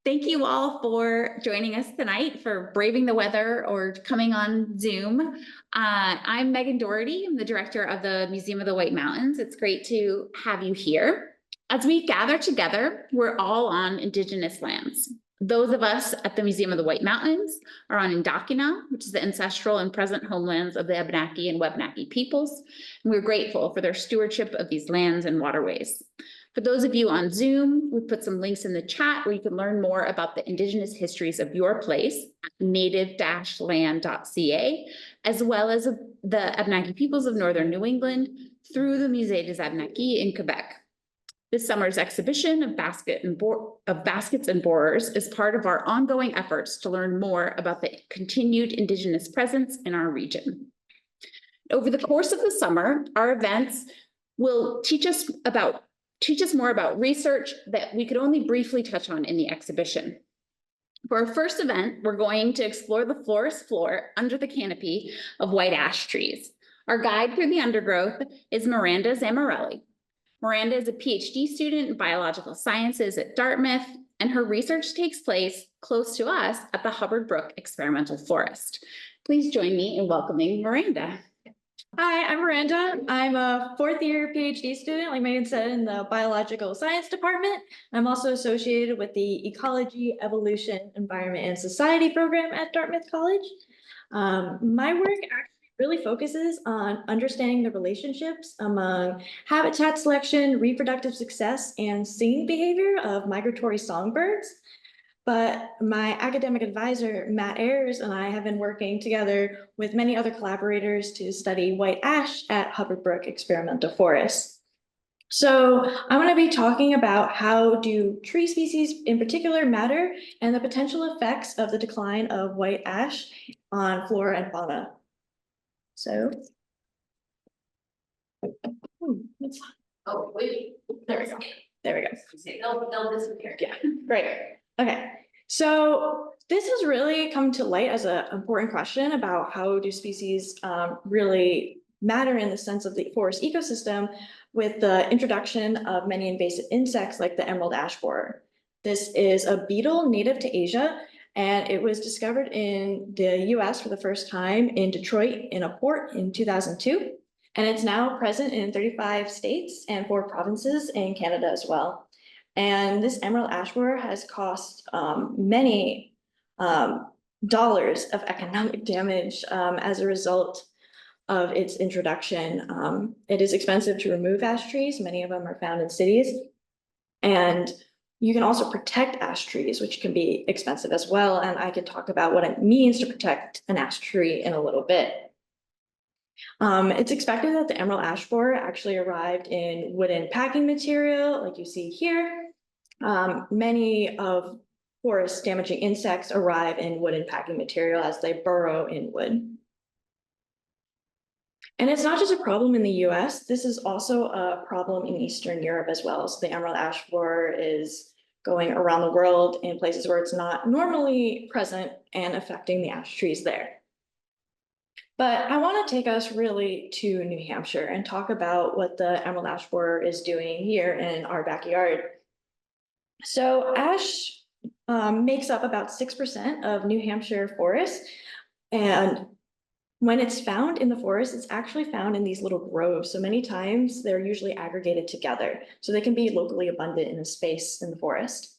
Thank you all for joining us tonight, for braving the weather or coming on Zoom. I'm Megan Doherty. I'm the director of the Museum of the White Mountains. It's great to have you here. As we gather together, we're all on Indigenous lands. Those of us at the Museum of the White Mountains are on Indokina, which is the ancestral and present homelands of the Abenaki and Webnaki peoples. And we're grateful for their stewardship of these lands and waterways. For those of you on Zoom, we put some links in the chat where you can learn more about the Indigenous histories of your place at native-land.ca, as well as the Abenaki peoples of Northern New England through the Musée des Abenaki in Quebec. This summer's exhibition of baskets and borers is part of our ongoing efforts to learn more about the continued Indigenous presence in our region. Over the course of the summer, our events will teach us more about research that we could only briefly touch on in the exhibition. For our first event, we're going to explore the forest floor under the canopy of white ash trees. Our guide through the undergrowth is Miranda Zamorelli. Miranda is a PhD student in biological sciences at Dartmouth, and her research takes place close to us at the Hubbard Brook Experimental Forest. Please join me in welcoming Miranda. Hi, I'm Miranda. I'm a fourth-year PhD student, like Megan said, in the biological science department. I'm also associated with the Ecology, Evolution, Environment, and Society program at Dartmouth College. My work actually really focuses on understanding the relationships among habitat selection, reproductive success, and singing behavior of migratory songbirds. But my academic advisor, Matt Ayers, and I have been working together with many other collaborators to study white ash at Hubbard Brook Experimental Forest. So I'm going to be talking about how do tree species in particular matter and the potential effects of the decline of white ash on flora and fauna. So, oh, wait, there we go. There we go. They'll disappear. Yeah, great. Okay, so this has really come to light as an important question about how do species really matter in the sense of the forest ecosystem with the introduction of many invasive insects like the emerald ash borer. This is a beetle native to Asia, and it was discovered in the US for the first time in Detroit in a port in 2002. And it's now present in 35 states and 4 provinces in Canada as well. And this emerald ash borer has cost many dollars of economic damage as a result of its introduction. It is expensive to remove ash trees. Many of them are found in cities. And you can also protect ash trees, which can be expensive as well. And I can talk about what it means to protect an ash tree in a little bit. It's expected that the emerald ash borer actually arrived in wooden packing material, like you see here. Many of forest damaging insects arrive in wooden packing material as they burrow in wood. And it's not just a problem in the US, this is also a problem in Eastern Europe as well. So the emerald ash borer is going around the world in places where it's not normally present and affecting the ash trees there. But I want to take us really to New Hampshire and talk about what the emerald ash borer is doing here in our backyard. So ash makes up about 6% of New Hampshire forests. And when it's found in the forest, it's actually found in these little groves. So many times they're usually aggregated together. So they can be locally abundant in a space in the forest.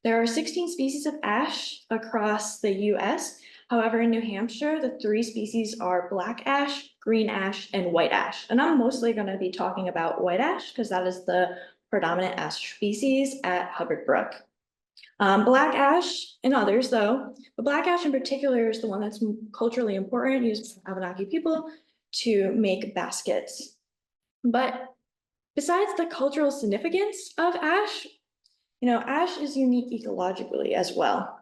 There are 16 species of ash across the US. However, in New Hampshire, the 3 species are black ash, green ash, and white ash. And I'm mostly going to be talking about white ash because that is the predominant ash species at Hubbard Brook. Black ash and others though, but black ash in particular is the one that's culturally important, used by Abenaki people to make baskets. But besides the cultural significance of ash, ash is unique ecologically as well.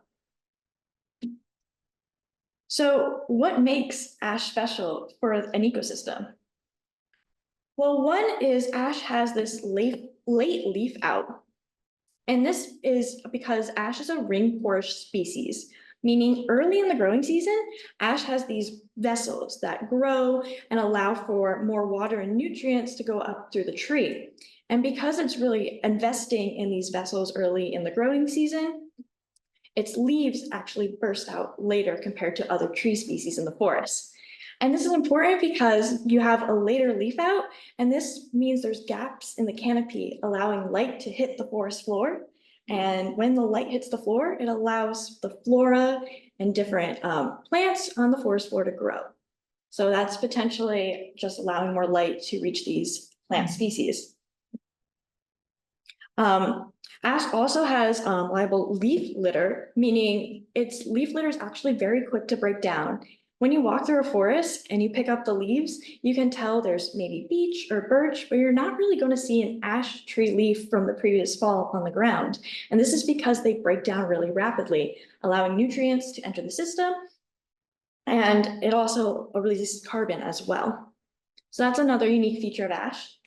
So what makes ash special for an ecosystem? Well, one is ash has this late leaf out. And this is because ash is a ring forest species, meaning early in the growing season, ash has these vessels that grow and allow for more water and nutrients to go up through the tree. And because it's really investing in these vessels early in the growing season, its leaves actually burst out later compared to other tree species in the forest. And this is important because you have a later leaf out, and this means there's gaps in the canopy allowing light to hit the forest floor. And when the light hits the floor, it allows the flora and different plants on the forest floor to grow. So that's potentially just allowing more light to reach these plant species. Ash also has liable leaf litter, meaning its leaf litter is actually very quick to break down. When you walk through a forest and you pick up the leaves, you can tell there's maybe beech or birch, but you're not really going to see an ash tree leaf from the previous fall on the ground. And this is because they break down really rapidly, allowing nutrients to enter the system. And it also releases carbon as well. So that's another unique feature of ash.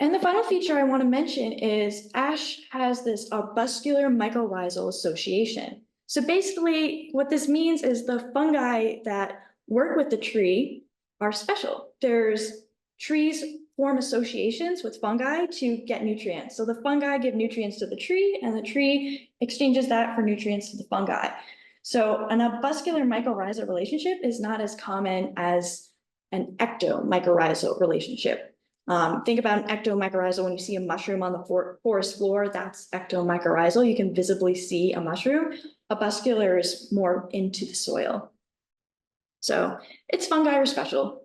And the final feature I want to mention is ash has this arbuscular mycorrhizal association. So basically what this means is the fungi that work with the tree are special. There's trees form associations with fungi to get nutrients. So the fungi give nutrients to the tree and the tree exchanges that for nutrients to the fungi. So an arbuscular mycorrhizal relationship is not as common as an ectomycorrhizal relationship. Think about an ectomycorrhizal. When you see a mushroom on the forest floor, that's ectomycorrhizal. You can visibly see a mushroom. Arbuscular is more into the soil. So its fungi are special.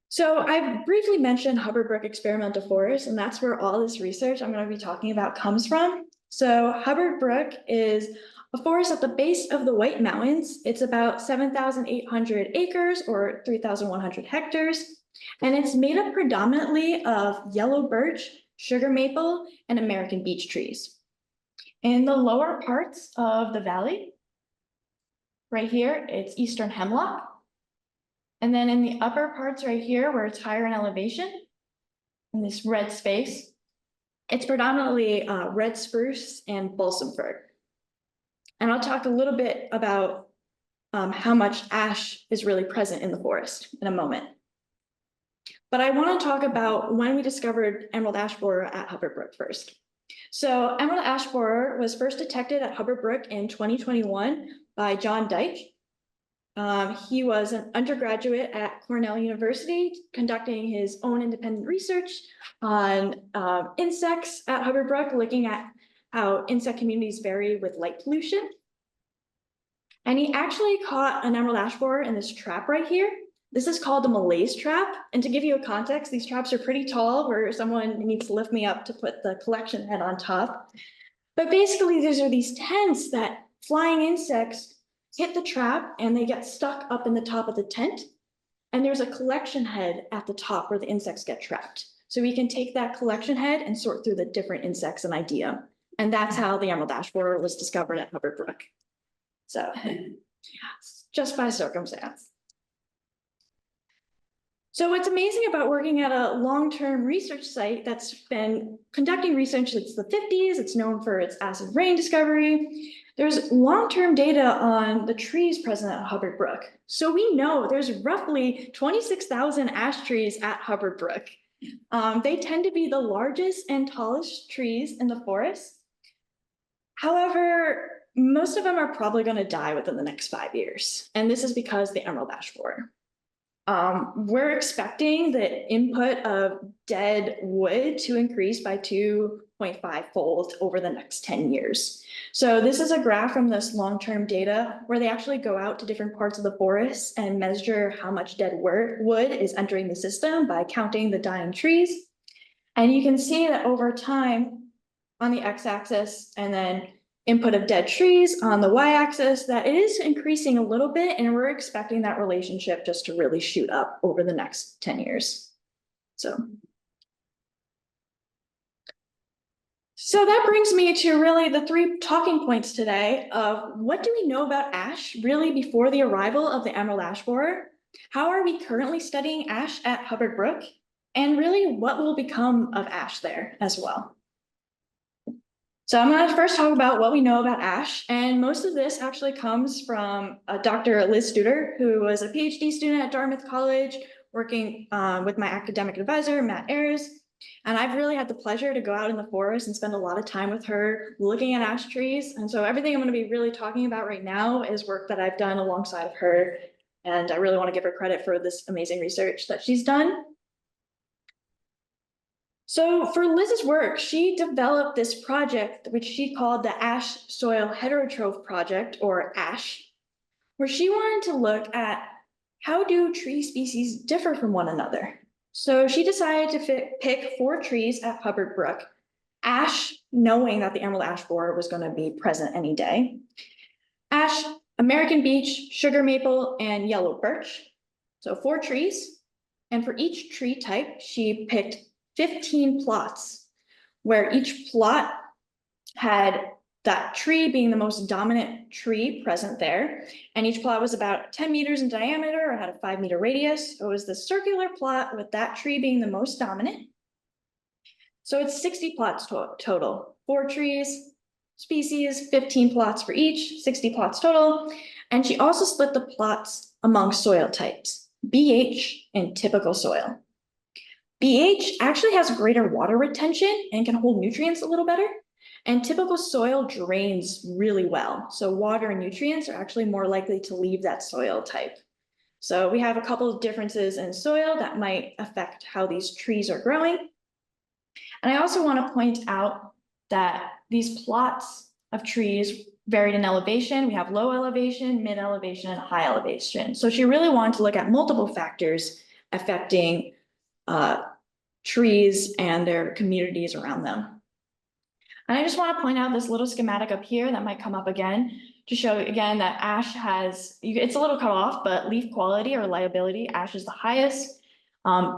So I briefly mentioned Hubbard Brook Experimental Forest, and that's where all this research I'm going to be talking about comes from. So Hubbard Brook is a forest at the base of the White Mountains. It's about 7,800 acres or 3,100 hectares. And it's made up predominantly of yellow birch, sugar maple, and American beech trees. In the lower parts of the valley, right here, it's eastern hemlock. And then in the upper parts right here, where it's higher in elevation, in this red space, it's predominantly red spruce and balsam fir. And I'll talk a little bit about how much ash is really present in the forest in a moment. But I want to talk about when we discovered emerald ash borer at Hubbard Brook first. So emerald ash borer was first detected at Hubbard Brook in 2021 by John Deitch. He was an undergraduate at Cornell University conducting his own independent research on insects at Hubbard Brook, looking at how insect communities vary with light pollution. And he actually caught an emerald ash borer in this trap right here. This is called the Malaise trap. And to give you a context, these traps are pretty tall where someone needs to lift me up to put the collection head on top. But basically, these are these tents that flying insects hit the trap and they get stuck up in the top of the tent. And there's a collection head at the top where the insects get trapped. So we can take that collection head and sort through the different insects and idea. And that's how the emerald ash borer was discovered at Hubbard Brook. So just by circumstance. So what's amazing about working at a long-term research site that's been conducting research since the 50s, it's known for its acid rain discovery. There's long-term data on the trees present at Hubbard Brook. So we know there's roughly 26,000 ash trees at Hubbard Brook. They tend to be the largest and tallest trees in the forest. However, most of them are probably going to die within the next 5 years. And this is because the emerald ash borer. We're expecting the input of dead wood to increase by 2.5-fold over the next 10 years. So this is a graph from this long-term data where they actually go out to different parts of the forest and measure how much dead wood is entering the system by counting the dying trees. And you can see that over time on the x-axis and then input of dead trees on the y-axis, that it is increasing a little bit, and we're expecting that relationship just to really shoot up over the next 10 years. So that brings me to really the 3 talking points today of what do we know about ash really before the arrival of the emerald ash borer? How are we currently studying ash at Hubbard Brook? And really what will become of ash there as well? So I'm going to first talk about what we know about ash, and most of this actually comes from Dr. Liz Studer, who was a PhD student at Dartmouth College, working with my academic advisor, Matt Ayers. And I've really had the pleasure to go out in the forest and spend a lot of time with her looking at ash trees. And so everything I'm going to be really talking about right now is work that I've done alongside of her. And I really want to give her credit for this amazing research that she's done. So for Liz's work, she developed this project, which she called the Ash Soil Heterotroph Project, or ASH, where she wanted to look at how do tree species differ from one another. So she decided to pick 4 trees at Hubbard Brook. Ash, knowing that the emerald ash borer was going to be present any day. Ash, American beech, sugar maple, and yellow birch. So 4 trees. And for each tree type, she picked 15 plots, where each plot had that tree being the most dominant tree present there. And each plot was about 10 meters in diameter or had a 5-meter radius. So it was the circular plot with that tree being the most dominant. So it's 60 plots total, 4 trees, species, 15 plots for each, 60 plots total. And she also split the plots among soil types, BH and typical soil. BH actually has greater water retention and can hold nutrients a little better. And typical soil drains really well. So water and nutrients are actually more likely to leave that soil type. So we have a couple of differences in soil that might affect how these trees are growing. And I also want to point out that these plots of trees varied in elevation. We have low elevation, mid elevation, and high elevation. So she really wanted to look at multiple factors affecting trees and their communities around them. And I just want to point out this little schematic up here that might come up again to show again that ash has, it's a little cut off, but leaf quality or liability, ash is the highest.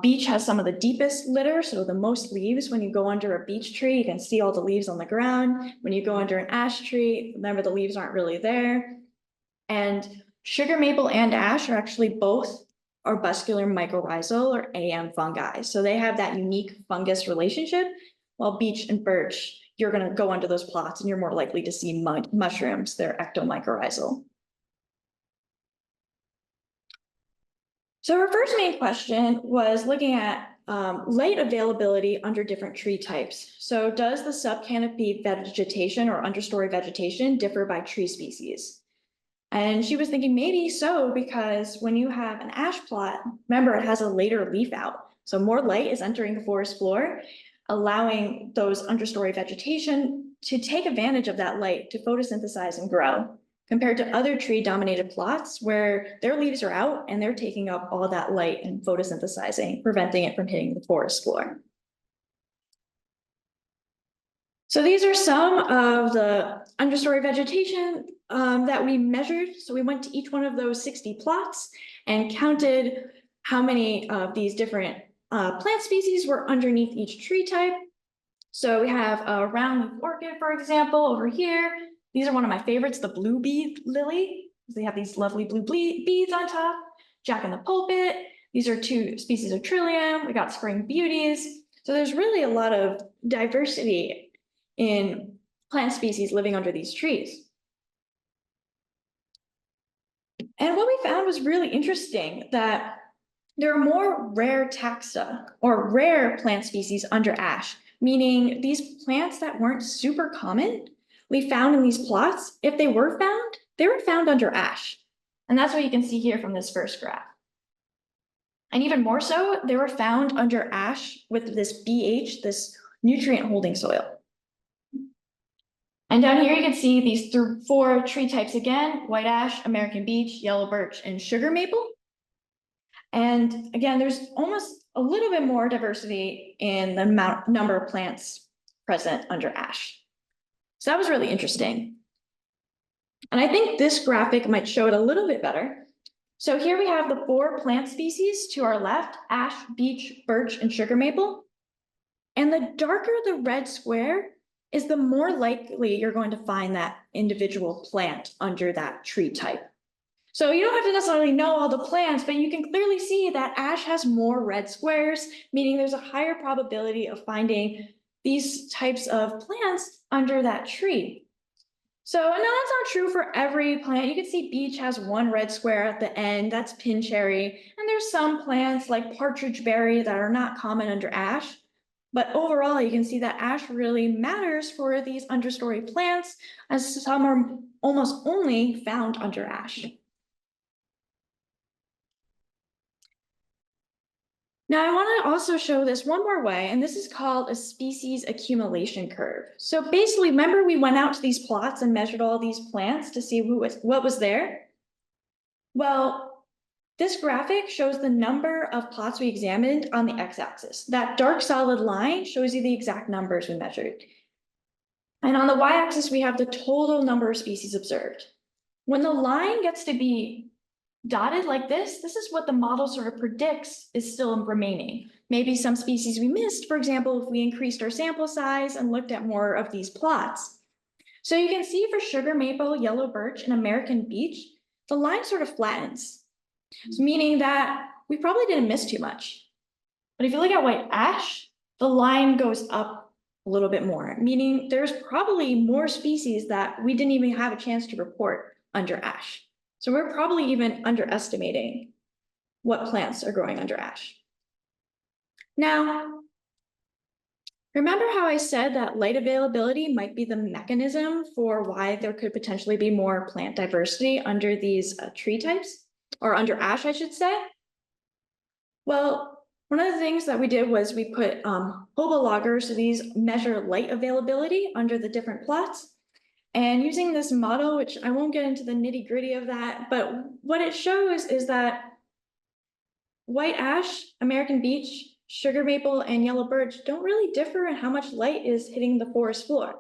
Beech has some of the deepest litter, so the most leaves. When you go under a beech tree, you can see all the leaves on the ground. When you go under an ash tree, remember the leaves aren't really there. And sugar maple and ash are actually both arbuscular mycorrhizal or AM fungi. So they have that unique fungus relationship, while beech and birch, you're going to go under those plots and you're more likely to see mushrooms. They're ectomycorrhizal. So our first main question was looking at light availability under different tree types. So does the subcanopy vegetation or understory vegetation differ by tree species? And she was thinking maybe so, because when you have an ash plot, remember it has a later leaf out. So more light is entering the forest floor, allowing those understory vegetation to take advantage of that light to photosynthesize and grow, compared to other tree dominated plots where their leaves are out and they're taking up all that light and photosynthesizing, preventing it from hitting the forest floor. So these are some of the understory vegetation that we measured. So we went to each one of those 60 plots and counted how many of these different plant species were underneath each tree type. So we have a round-leaf orchid, for example, over here. These are one of my favorites, the blue bead lily. They have these lovely blue beads on top. Jack in the pulpit. These are 2 species of trillium. We got spring beauties. So there's really a lot of diversity in plant species living under these trees. And what we found was really interesting, that there are more rare taxa or rare plant species under ash, meaning these plants that weren't super common, we found in these plots. If they were found under ash. And that's what you can see here from this first graph. And even more so, they were found under ash with this BH, this nutrient holding soil. And down here you can see these 4 tree types again: white ash, American beech, yellow birch, and sugar maple. And again, there's almost a little bit more diversity in the number of plants present under ash. So that was really interesting. And I think this graphic might show it a little bit better. So here we have the 4 plant species to our left: ash, beech, birch, and sugar maple. And the darker the red square is, the more likely you're going to find that individual plant under that tree type. So you don't have to necessarily know all the plants, but you can clearly see that ash has more red squares, meaning there's a higher probability of finding these types of plants under that tree. So no, that's not true for every plant. You can see beech has 1 red square at the end, that's pin cherry. And there's some plants like partridge berry that are not common under ash. But overall, you can see that ash really matters for these understory plants, as some are almost only found under ash. Now, I want to also show this one more way, and this is called a species accumulation curve. So basically, remember we went out to these plots and measured all these plants to see what was there? Well, this graphic shows the number of plots we examined on the x-axis. That dark solid line shows you the exact numbers we measured. And on the y-axis, we have the total number of species observed. When the line gets to be dotted like this is what the model sort of predicts is still remaining. Maybe some species we missed, for example, if we increased our sample size and looked at more of these plots. So you can see for sugar maple, yellow birch, and American beech, the line sort of flattens, meaning that we probably didn't miss too much. But if you look at white ash, the line goes up a little bit more, meaning there's probably more species that we didn't even have a chance to report under ash. So we're probably even underestimating what plants are growing under ash. Now, remember how I said that light availability might be the mechanism for why there could potentially be more plant diversity under these tree types, or under ash, I should say? Well, one of the things that we did was we put hobo loggers, so these measure light availability under the different plots. And using this model, which I won't get into the nitty-gritty of that, but what it shows is that white ash, American beech, sugar maple, and yellow birch don't really differ in how much light is hitting the forest floor.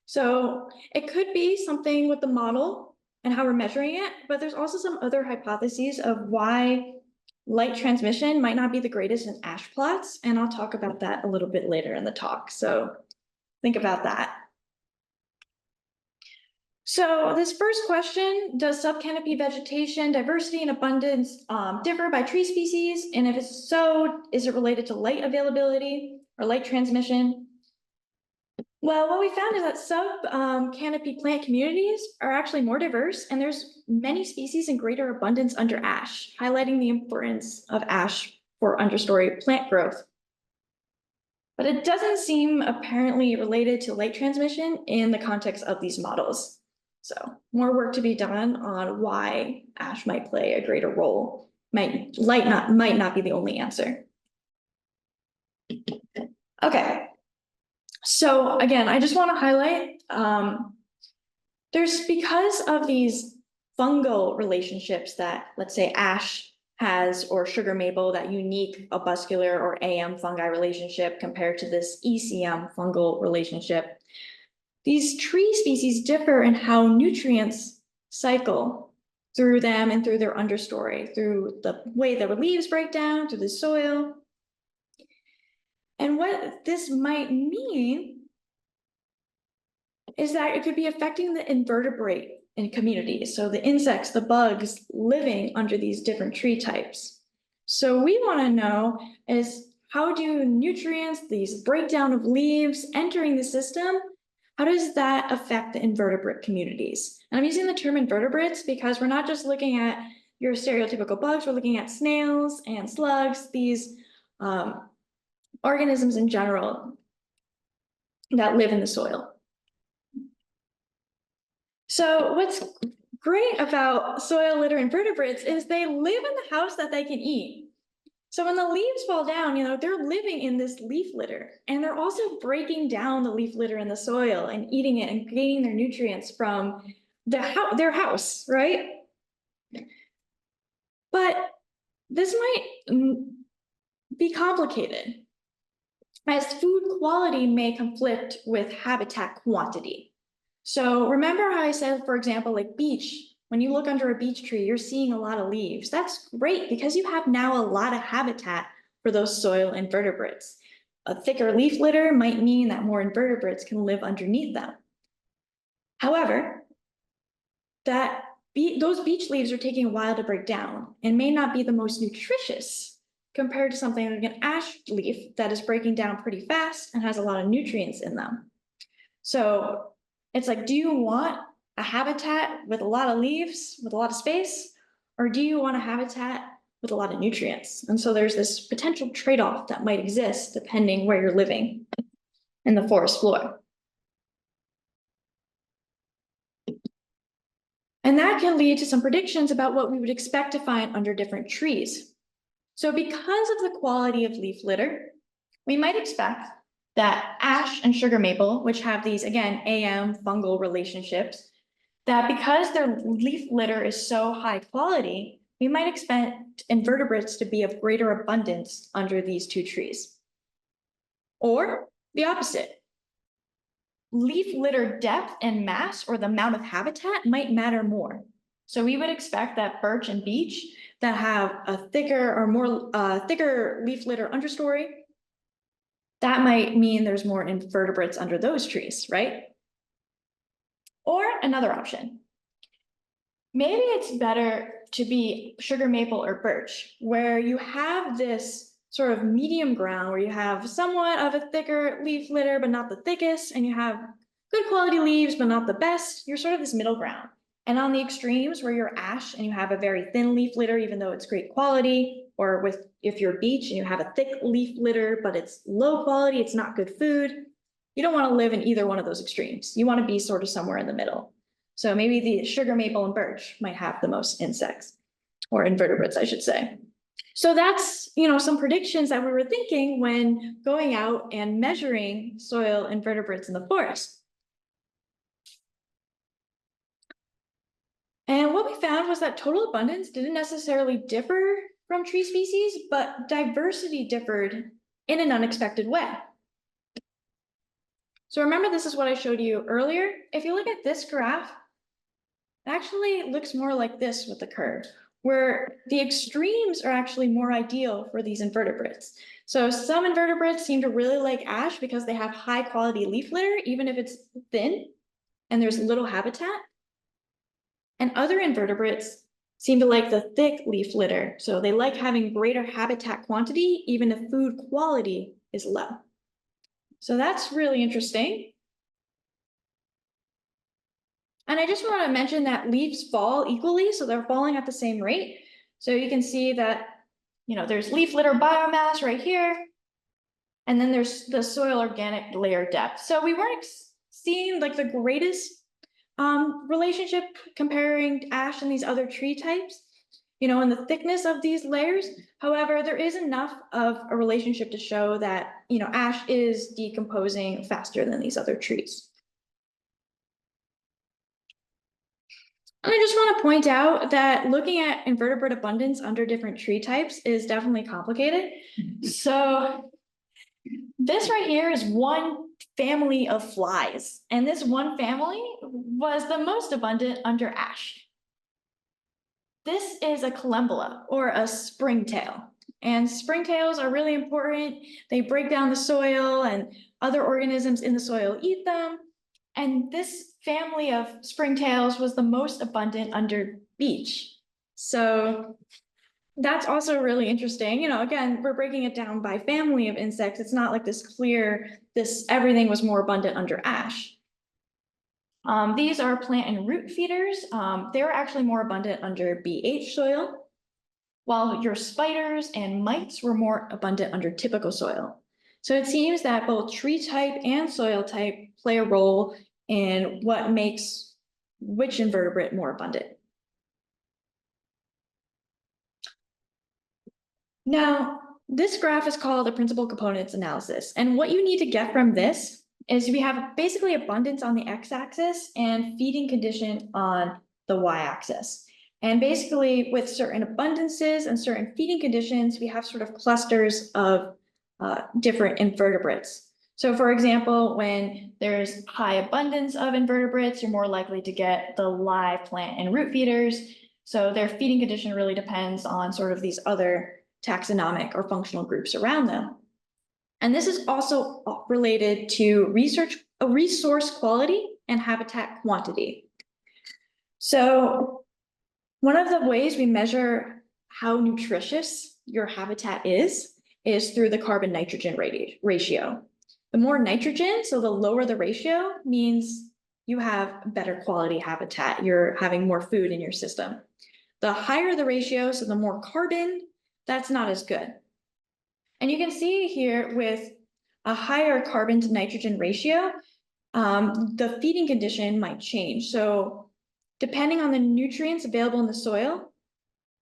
So it could be something with the model and how we're measuring it, but there's also some other hypotheses of why light transmission might not be the greatest in ash plots, and I'll talk about that a little bit later in the talk, so think about that. So this first question, does subcanopy vegetation diversity and abundance differ by tree species? And if it's so, is it related to light availability or light transmission? Well, what we found is that sub-canopy plant communities are actually more diverse, and there's many species in greater abundance under ash, highlighting the importance of ash for understory plant growth. But it doesn't seem apparently related to light transmission in the context of these models. So more work to be done on why ash might play a greater role. Might not be the only answer. Okay. So again, I just want to highlight, there's because of these fungal relationships that, let's say, ash has, or sugar maple, that unique opuscular or AM fungi relationship compared to this ECM fungal relationship. These tree species differ in how nutrients cycle through them and through their understory, through the way their leaves break down, through the soil. And what this might mean is that it could be affecting the invertebrate in communities, so the insects, the bugs living under these different tree types. So we want to know is, how do nutrients, these breakdown of leaves entering the system, how does that affect the invertebrate communities? And I'm using the term invertebrates because we're not just looking at your stereotypical bugs, we're looking at snails and slugs, these organisms in general that live in the soil. So what's great about soil litter invertebrates is they live in the house that they can eat. So when the leaves fall down, they're living in this leaf litter, and they're also breaking down the leaf litter in the soil and eating it and gaining their nutrients from their house, right? But this might be complicated, as food quality may conflict with habitat quantity. So remember how I said, for example, like beech, when you look under a beech tree, you're seeing a lot of leaves. That's great because you have now a lot of habitat for those soil invertebrates. A thicker leaf litter might mean that more invertebrates can live underneath them. However, those beech leaves are taking a while to break down and may not be the most nutritious compared to something like an ash leaf that is breaking down pretty fast and has a lot of nutrients in them. So it's like, do you want a habitat with a lot of leaves, with a lot of space, or do you want a habitat with a lot of nutrients. And so there's this potential trade-off that might exist depending where you're living in the forest floor. And that can lead to some predictions about what we would expect to find under different trees. So because of the quality of leaf litter, we might expect that ash and sugar maple, which have these, again, AM fungal relationships, that because their leaf litter is so high quality, we might expect invertebrates to be of greater abundance under these two trees. Or the opposite. Leaf litter depth and mass, or the amount of habitat, might matter more. So we would expect that birch and beech that have a thicker or more thicker leaf litter understory, that might mean there's more invertebrates under those trees, right? Or another option. Maybe it's better to be sugar maple or birch, where you have this sort of medium ground where you have somewhat of a thicker leaf litter, but not the thickest, and you have good quality leaves, but not the best. You're sort of this middle ground. And on the extremes where you're ash and you have a very thin leaf litter, even though it's great quality, or if you're beech and you have a thick leaf litter, but it's low quality, it's not good food, you don't want to live in either one of those extremes. You want to be sort of somewhere in the middle. So maybe the sugar maple and birch might have the most insects, or invertebrates, I should say. So that's, some predictions that we were thinking when going out and measuring soil invertebrates in the forest. And what we found was that total abundance didn't necessarily differ from tree species, but diversity differed in an unexpected way. So remember, this is what I showed you earlier. If you look at this graph, it actually looks more like this with the curve, where the extremes are actually more ideal for these invertebrates. So some invertebrates seem to really like ash because they have high quality leaf litter, even if it's thin and there's little habitat. And other invertebrates seem to like the thick leaf litter. So they like having greater habitat quantity, even if food quality is low. So that's really interesting. And I just want to mention that leaves fall equally, so they're falling at the same rate. So you can see that, there's leaf litter biomass right here. And then there's the soil organic layer depth. So we weren't seeing like the greatest relationship comparing ash and these other tree types, in the thickness of these layers. However, there is enough of a relationship to show that, ash is decomposing faster than these other trees. And I just want to point out that looking at invertebrate abundance under different tree types is definitely complicated. So this right here is one family of flies, and this one family was the most abundant under ash. This is a collembola, or a springtail, and springtails are really important. They break down the soil, and other organisms in the soil eat them. And this family of springtails was the most abundant under beech. So that's also really interesting. Again, we're breaking it down by family of insects. It's not like this clear, everything was more abundant under ash. These are plant and root feeders. They're actually more abundant under BH soil, while your spiders and mites were more abundant under typical soil. So it seems that both tree type and soil type play a role in what makes which invertebrate more abundant. Now, this graph is called the principal components analysis. And what you need to get from this is we have basically abundance on the x-axis and feeding condition on the y-axis. And basically with certain abundances and certain feeding conditions, we have sort of clusters of different invertebrates. So for example, when there's high abundance of invertebrates, you're more likely to get the live plant and root feeders. So their feeding condition really depends on sort of these other taxonomic or functional groups around them. And this is also related to resource quality and habitat quantity. So one of the ways we measure how nutritious your habitat is through the carbon-nitrogen ratio. The more nitrogen, so the lower the ratio, means you have better quality habitat. You're having more food in your system. The higher the ratio, so the more carbon, that's not as good. And you can see here with a higher carbon to nitrogen ratio, the feeding condition might change. So depending on the nutrients available in the soil,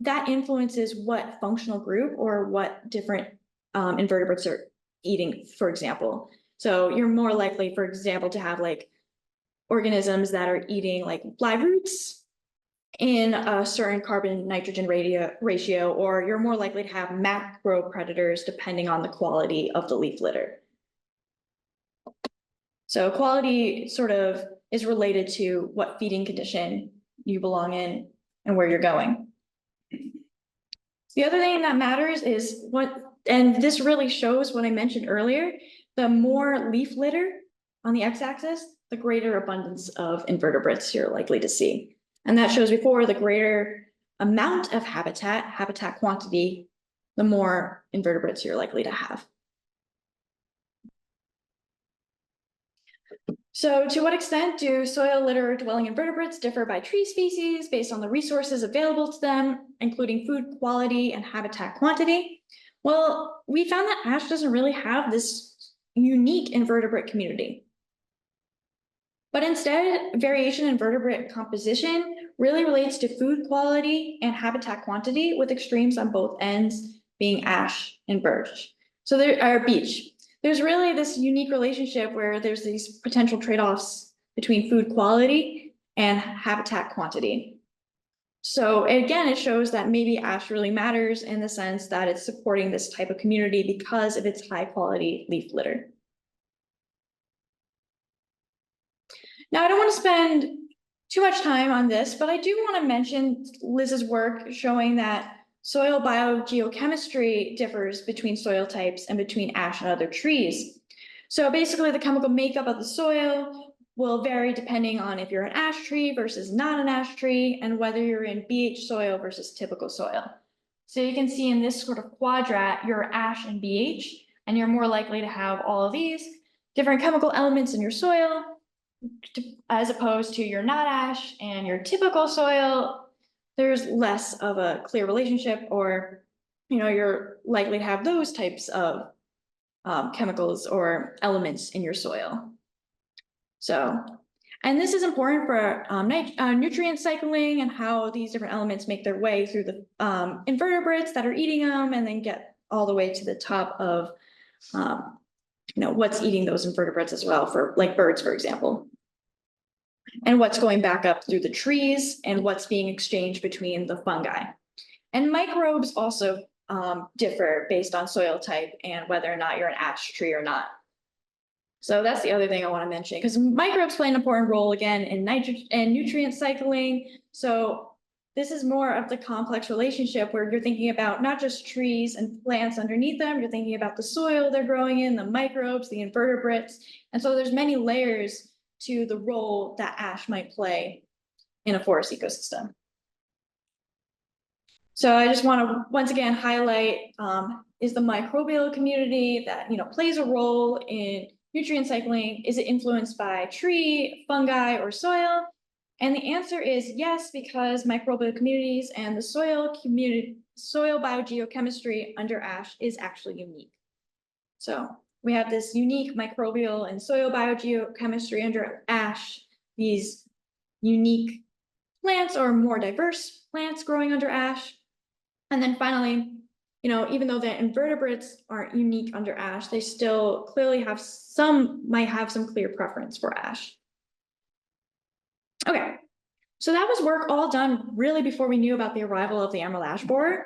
that influences what functional group or what different invertebrates are eating, for example. So you're more likely, for example, to have like organisms that are eating like live roots in a certain carbon nitrogen ratio, or you're more likely to have macro predators depending on the quality of the leaf litter. So quality sort of is related to what feeding condition you belong in and where you're going. The other thing that matters is and this really shows what I mentioned earlier, the more leaf litter on the x-axis, the greater abundance of invertebrates you're likely to see. And that shows before the greater amount of habitat quantity, the more invertebrates you're likely to have. So to what extent do soil litter dwelling invertebrates differ by tree species based on the resources available to them, including food quality and habitat quantity? Well, we found that ash doesn't really have this unique invertebrate community. But instead, variation in vertebrate composition really relates to food quality and habitat quantity, with extremes on both ends being ash and birch. So there are beech. There's really this unique relationship where there's these potential trade-offs between food quality and habitat quantity. So again, it shows that maybe ash really matters in the sense that it's supporting this type of community because of its high quality leaf litter. Now, I don't want to spend too much time on this, but I do want to mention Liz's work showing that soil biogeochemistry differs between soil types and between ash and other trees. So basically, the chemical makeup of the soil will vary depending on if you're an ash tree versus not an ash tree, and whether you're in BH soil versus typical soil. So you can see in this sort of quadrat, you're ash and BH, and you're more likely to have all of these different chemical elements in your soil, as opposed to your not ash and your typical soil. There's less of a clear relationship, or you're likely to have those types of chemicals or elements in your soil. So, and this is important for nutrient cycling and how these different elements make their way through the invertebrates that are eating them, and then get all the way to the top of what's eating those invertebrates as well, for like birds, for example. And what's going back up through the trees, and what's being exchanged between the fungi. And microbes also differ based on soil type and whether or not you're an ash tree or not. So that's the other thing I want to mention, because microbes play an important role again in nitrogen and nutrient cycling. So this is more of the complex relationship where you're thinking about not just trees and plants underneath them, you're thinking about the soil they're growing in, the microbes, the invertebrates. And so there's many layers to the role that ash might play in a forest ecosystem. So I just want to once again highlight is the microbial community that plays a role in nutrient cycling. Is it influenced by tree, fungi, or soil? And the answer is yes, because microbial communities and the soil biogeochemistry under ash is actually unique. So we have this unique microbial and soil biogeochemistry under ash, these unique plants or more diverse plants growing under ash. And then finally, even though the invertebrates aren't unique under ash, they still clearly might have some clear preference for ash. Okay, so that was work all done really before we knew about the arrival of the emerald ash borer.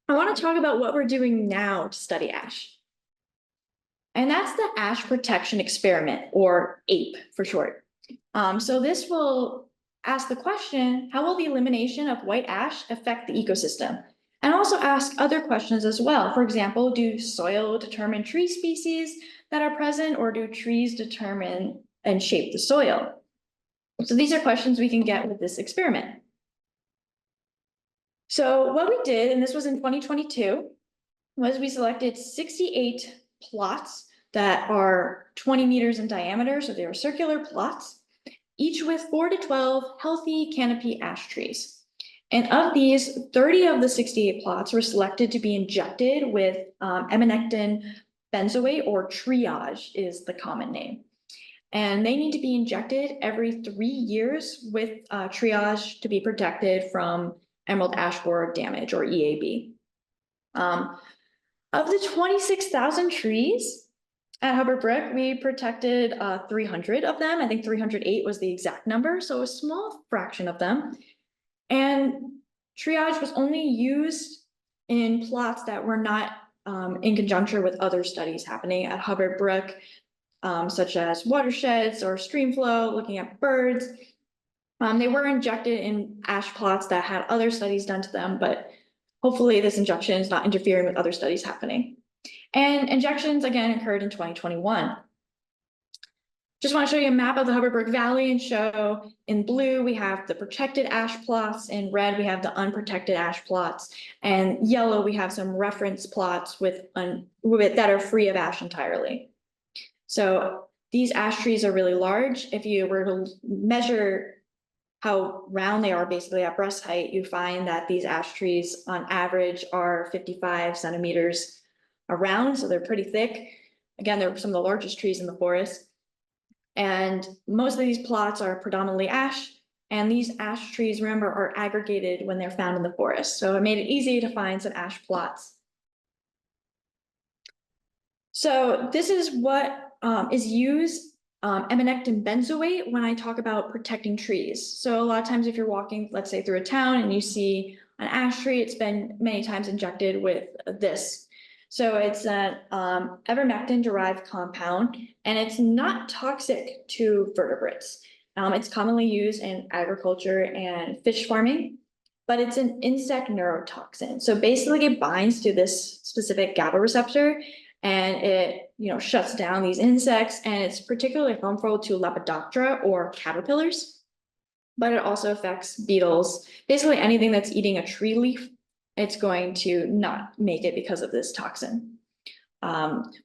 I want to talk about what we're doing now to study ash. And that's the ash protection experiment, or APE for short. So this will ask the question, how will the elimination of white ash affect the ecosystem? And also ask other questions as well. For example, do soil determine tree species that are present, or do trees determine and shape the soil? So these are questions we can get with this experiment. So what we did, and this was in 2022, was we selected 68 plots that are 20 meters in diameter, so they are circular plots, each with 4 to 12 healthy canopy ash trees. And of these, 30 of the 68 plots were selected to be injected with emamenectin benzoate, or triage is the common name. And they need to be injected every 3 years with triage to be protected from emerald ash borer damage, or EAB. Of the 26,000 trees at Hubbard Brook, we protected 300 of them. I think 308 was the exact number, so a small fraction of them. And triage was only used in plots that were not in conjunction with other studies happening at Hubbard Brook, such as watersheds or stream flow, looking at birds. They were injected in ash plots that had other studies done to them, but hopefully this injection is not interfering with other studies happening. And injections again occurred in 2021. Just want to show you a map of the Hubbard Brook Valley and show in blue, we have the protected ash plots, in red, we have the unprotected ash plots, and yellow, we have some reference plots that are free of ash entirely. So these ash trees are really large. If you were to measure how round they are basically at breast height, you find that these ash trees on average are 55 centimeters around, so they're pretty thick. Again, they're some of the largest trees in the forest. And most of these plots are predominantly ash, and these ash trees, remember, are aggregated when they're found in the forest. So it made it easy to find some ash plots. So this is what is used, emamenectin benzoate, when I talk about protecting trees. So a lot of times if you're walking, let's say through a town and you see an ash tree, it's been many times injected with this. So it's an ivermectin derived compound, and it's not toxic to vertebrates. It's commonly used in agriculture and fish farming, but it's an insect neurotoxin. So basically it binds to this specific GABA receptor, and it, shuts down these insects, and it's particularly harmful to Lepidoptera, or caterpillars, but it also affects beetles. Basically anything that's eating a tree leaf, it's going to not make it because of this toxin.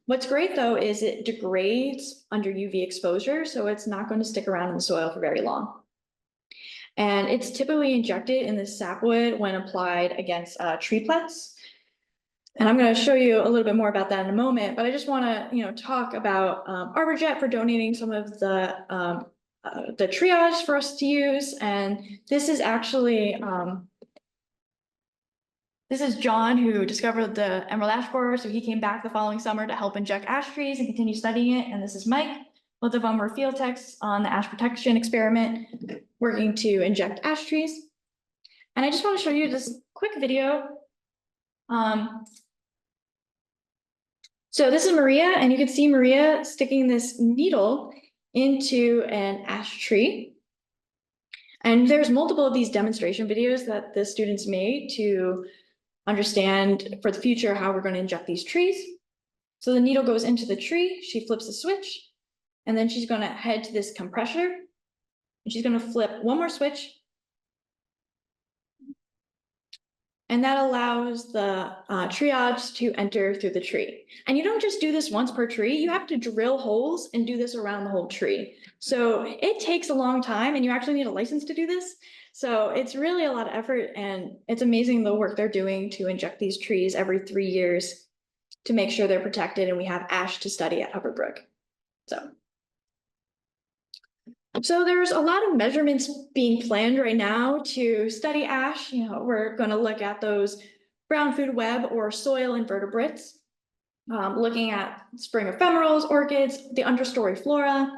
What's great though is it degrades under UV exposure, so it's not going to stick around in the soil for very long. And it's typically injected in the sapwood when applied against treeplets. And I'm going to show you a little bit more about that in a moment, but I just want to, talk about ArborJet for donating some of the triage for us to use. And this is actually, this is John, who discovered the emerald ash borer. So he came back the following summer to help inject ash trees and continue studying it. And this is Mike. Both of them were field techs on the ash protection experiment, working to inject ash trees. And I just want to show you this quick video. So this is Maria, and you can see Maria sticking this needle into an ash tree. And there's multiple of these demonstration videos that the students made to understand for the future how we're going to inject these trees. So the needle goes into the tree, she flips the switch, and then she's going to head to this compressor, and she's going to flip one more switch. And that allows the triage to enter through the tree. And you don't just do this once per tree, you have to drill holes and do this around the whole tree. So it takes a long time, and you actually need a license to do this. So it's really a lot of effort, and it's amazing the work they're doing to inject these trees every 3 years to make sure they're protected and we have ash to study at Hubbard Brook. So there's a lot of measurements being planned right now to study ash. We're going to look at those brown food web or soil invertebrates, looking at spring ephemerals, orchids, the understory flora,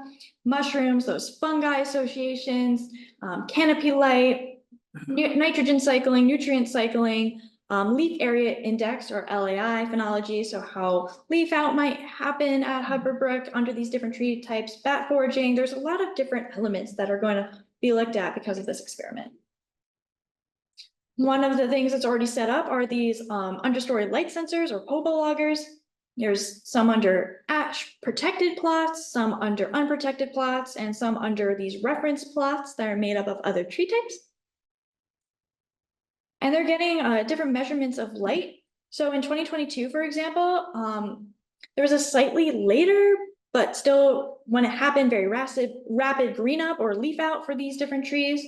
mushrooms, those fungi associations, canopy light, nitrogen cycling, nutrient cycling, leaf area index, or LAI phenology, so how leaf out might happen at Hubbard Brook under these different tree types, bat foraging. There's a lot of different elements that are going to be looked at because of this experiment. One of the things that's already set up are these understory light sensors, or POBA loggers. There's some under ash protected plots, some under unprotected plots, and some under these reference plots that are made up of other tree types. And they're getting different measurements of light. So in 2022, for example, there was a slightly later, but still when it happened, very rapid green up or leaf out for these different trees.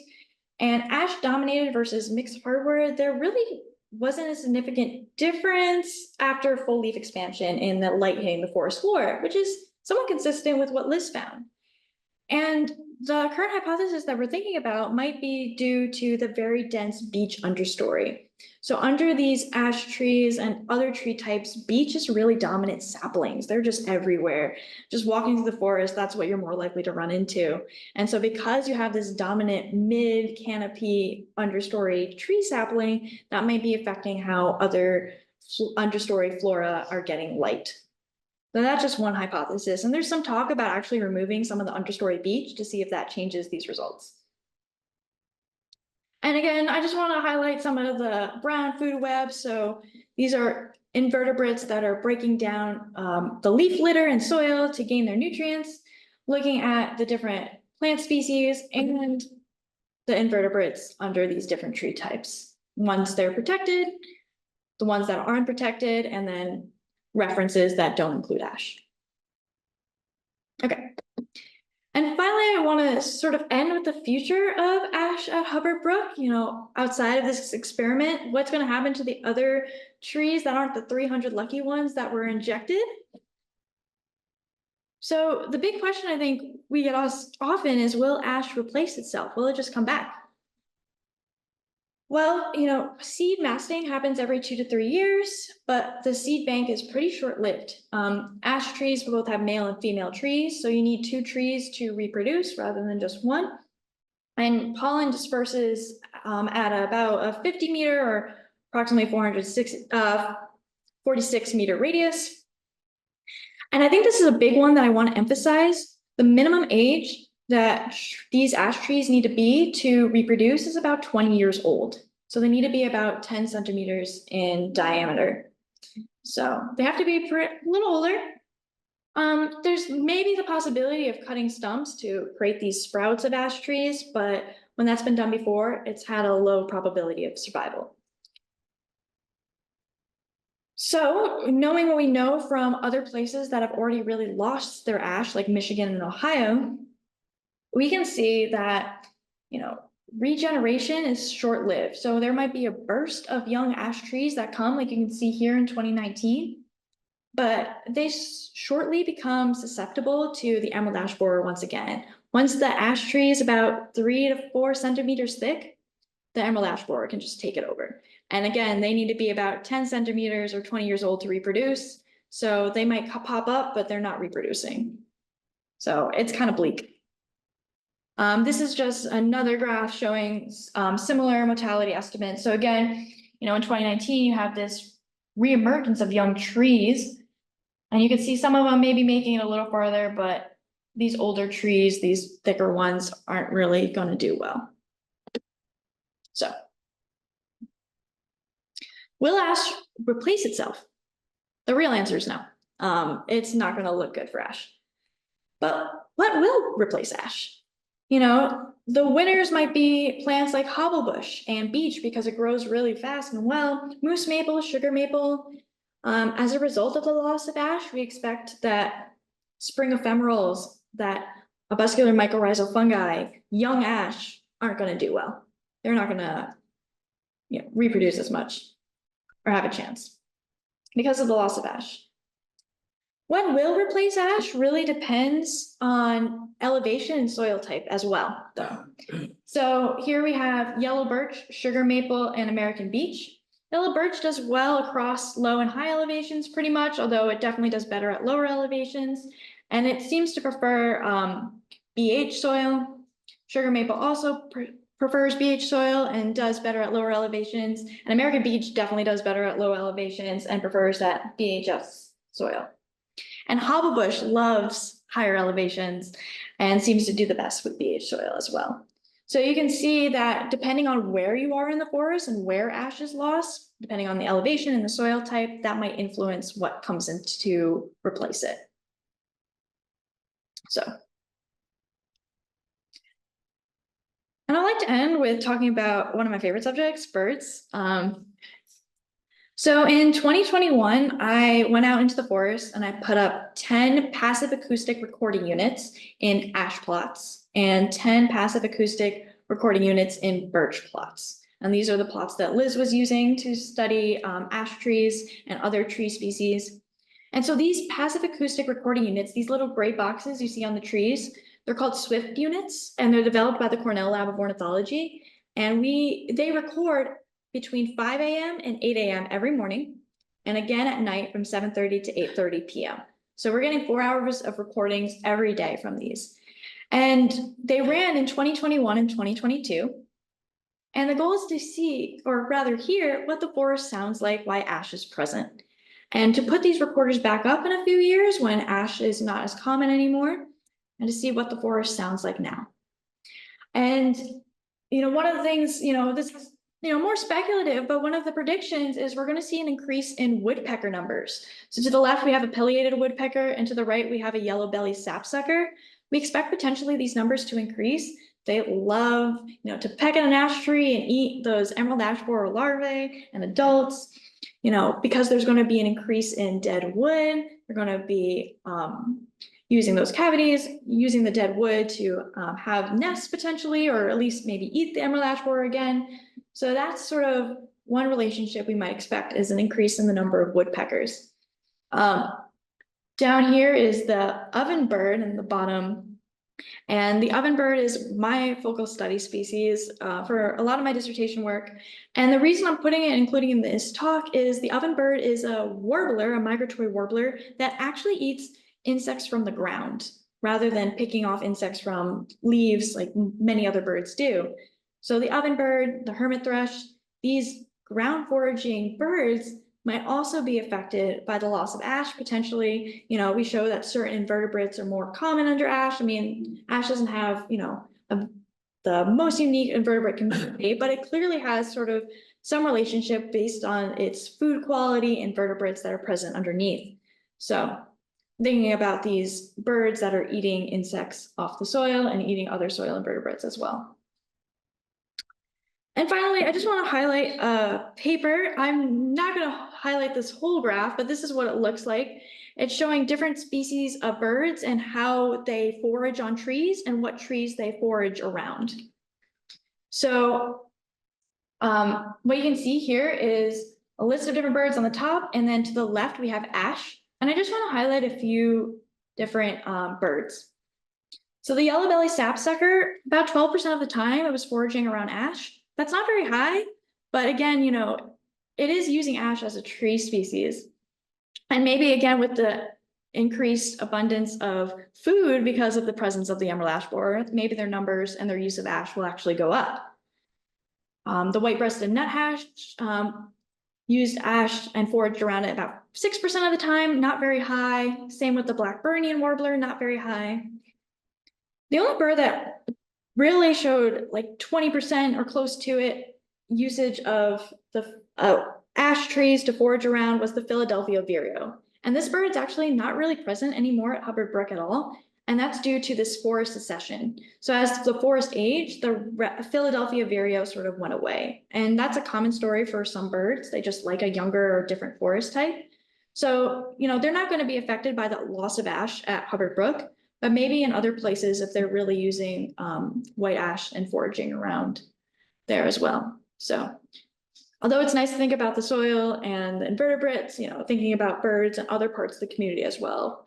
And ash dominated versus mixed hardwood, there really wasn't a significant difference after full leaf expansion in the light hitting the forest floor, which is somewhat consistent with what Liz found. And the current hypothesis that we're thinking about might be due to the very dense beech understory. So under these ash trees and other tree types, beech is really dominant saplings. They're just everywhere. Just walking through the forest, that's what you're more likely to run into. And so because you have this dominant mid canopy understory tree sapling, that might be affecting how other understory flora are getting light. So that's just one hypothesis. And there's some talk about actually removing some of the understory beech to see if that changes these results. And again, I just want to highlight some of the brown food webs. So these are invertebrates that are breaking down the leaf litter and soil to gain their nutrients, looking at the different plant species and the invertebrates under these different tree types. Ones they're protected, the ones that aren't protected, and then references that don't include ash. Okay. And finally, I want to sort of end with the future of ash at Hubbard Brook. You know, outside of this experiment, what's going to happen to the other trees that aren't the 300 lucky ones that were injected? So the big question I think we get asked often is, will ash replace itself? Will it just come back? Well, you know, seed masting happens every 2 to 3 years, but the seed bank is pretty short-lived. Ash trees both have male and female trees, so you need 2 trees to reproduce rather than just one. And pollen disperses at about a 50-meter or approximately 46-meter radius. And I think this is a big one that I want to emphasize. The minimum age that these ash trees need to be to reproduce is about 20 years old. So they need to be about 10 centimeters in diameter. So they have to be a little older. There's maybe the possibility of cutting stumps to create these sprouts of ash trees, but when that's been done before, it's had a low probability of survival. So knowing what we know from other places that have already really lost their ash, like Michigan and Ohio, we can see that, you know, regeneration is short-lived. So there might be a burst of young ash trees that come, like you can see here in 2019, but they shortly become susceptible to the emerald ash borer once again. Once the ash tree is about 3 to 4 centimeters thick, the emerald ash borer can just take it over. And again, they need to be about 10 centimeters or 20 years old to reproduce. So they might pop up, but they're not reproducing. So it's kind of bleak. This is just another graph showing similar mortality estimates. So again, you know, in 2019, you have this reemergence of young trees, and you can see some of them maybe making it a little farther, but these older trees, these thicker ones, aren't really going to do well. So, will ash replace itself? The real answer is no. It's not going to look good for ash. But what will replace ash? You know, the winners might be plants like hobblebush and beech because it grows really fast and well, moose maple, sugar maple. As a result of the loss of ash, we expect that spring ephemerals, that arbuscular mycorrhizal fungi, young ash aren't going to do well. They're not going to, you know, reproduce as much or have a chance because of the loss of ash. What will replace ash really depends on elevation and soil type as well, though. So here we have yellow birch, sugar maple, and American beech. Yellow birch does well across low and high elevations pretty much, although it definitely does better at lower elevations. And it seems to prefer BH soil. Sugar maple also prefers BH soil and does better at lower elevations. And American beech definitely does better at low elevations and prefers that BHS soil. And hobblebush loves higher elevations and seems to do the best with BH soil as well. So you can see that depending on where you are in the forest and where ash is lost, depending on the elevation and the soil type, that might influence what comes in to replace it. So. And I'd like to end with talking about one of my favorite subjects, birds. So in 2021, I went out into the forest and I put up 10 passive acoustic recording units in ash plots and 10 passive acoustic recording units in birch plots. And these are the plots that Liz was using to study ash trees and other tree species. And so these passive acoustic recording units, these little gray boxes you see on the trees, they're called Swift units, and they're developed by the Cornell Lab of Ornithology. And they record between 5 a.m. and 8 a.m. every morning, and again at night from 7:30 to 8:30 p.m. So we're getting 4 hours of recordings every day from these. And they ran in 2021 and 2022. And the goal is to see, or rather hear, what the forest sounds like while ash is present. And to put these recorders back up in a few years when ash is not as common anymore, and to see what the forest sounds like now. And, one of the things, this is, more speculative, but one of the predictions is we're going to see an increase in woodpecker numbers. So to the left, we have a pileated woodpecker, and to the right, we have a yellow-bellied sapsucker. We expect potentially these numbers to increase. They love, to peck at an ash tree and eat those emerald ash borer larvae and adults, because there's going to be an increase in dead wood. They're going to be using those cavities, using the dead wood to have nests potentially, or at least maybe eat the emerald ash borer again. So that's sort of one relationship we might expect, is an increase in the number of woodpeckers. Down here is the ovenbird in the bottom. And the ovenbird is my focal study species for a lot of my dissertation work. And the reason I'm including in this talk is the ovenbird is a warbler, a migratory warbler that actually eats insects from the ground rather than picking off insects from leaves like many other birds do. So the ovenbird, the hermit thrush, these ground foraging birds might also be affected by the loss of ash potentially. We show that certain invertebrates are more common under ash. I mean, ash doesn't have, the most unique invertebrate community, but it clearly has sort of some relationship based on its food quality and invertebrates that are present underneath. So thinking about these birds that are eating insects off the soil and eating other soil invertebrates as well. And finally, I just want to highlight a paper. I'm not going to highlight this whole graph, but this is what it looks like. It's showing different species of birds and how they forage on trees and what trees they forage around. So what you can see here is a list of different birds on the top, and then to the left, we have ash. And I just want to highlight a few different birds. So the yellow-bellied sapsucker, about 12% of the time, it was foraging around ash. That's not very high, but again, it is using ash as a tree species. And maybe again, with the increased abundance of food because of the presence of the emerald ash borer, maybe their numbers and their use of ash will actually go up. The white-breasted nuthatch used ash and foraged around it about 6% of the time, not very high. Same with the Blackburnian warbler, not very high. The only bird that really showed like 20% or close to it usage of the ash trees to forage around was the Philadelphia vireo. And this bird is actually not really present anymore at Hubbard Brook at all. And that's due to this forest secession. So as the forest aged, the Philadelphia vireo sort of went away. And that's a common story for some birds. They just like a younger or different forest type. So, they're not going to be affected by the loss of ash at Hubbard Brook, but maybe in other places if they're really using white ash and foraging around there as well. So although it's nice to think about the soil and the invertebrates, thinking about birds and other parts of the community as well